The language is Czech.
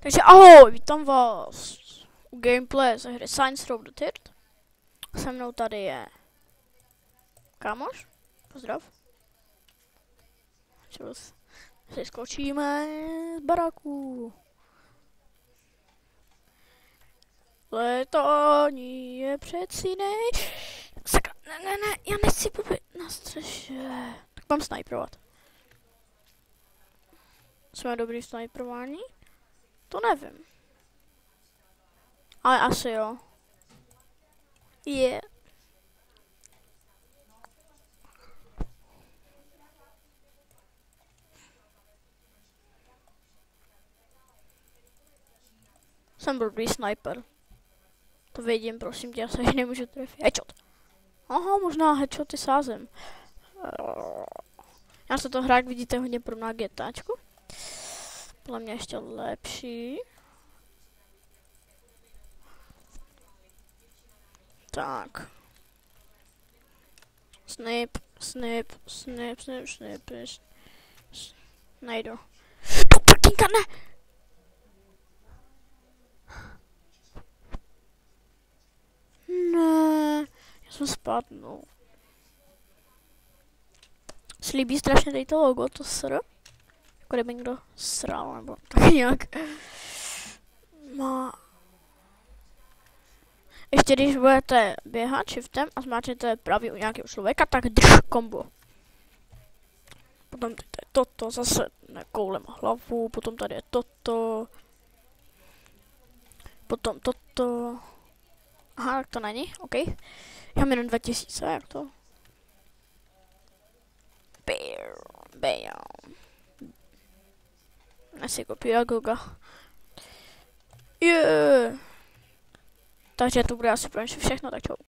Takže ahoj, vítám vás u gameplay ze hry Saints Row the Third. Se mnou tady je kámoš, pozdrav. Čus. Si skočíme z baráku. Letání je přeci sakra, ne, já nechci být na střeše. Tak mám snajprovat. Jsme dobrý v snajprování? To nevím. Ale asi jo. Je. Jsem blbý sniper. To vidím, prosím tě, já se nemůžu trefit. Headshot. Aha, možná headshoty sázem. Já se to hrát, vidíte, hodně pro na GTAčku. Podle mě ještě lepší. Tak. Snip. Nejdu. To prkínka, ne! Ne, já jsem spadnul. Slíbí strašně tady to logo, to sr. Jako kdyby někdo sral, nebo tak nějak. Má. Ještě když budete běhat shiftem a zmáčnete pravý u nějakého člověka, tak drž kombo. Potom tady je toto, zase nekoulem hlavu, potom tady je toto. Potom toto. Aha, tak to není, OK. Já mám jenom 2000, jak to? Bam. Asi kopíruje Goga. Yeah. Takže to bude asi pro všechno, tak čau.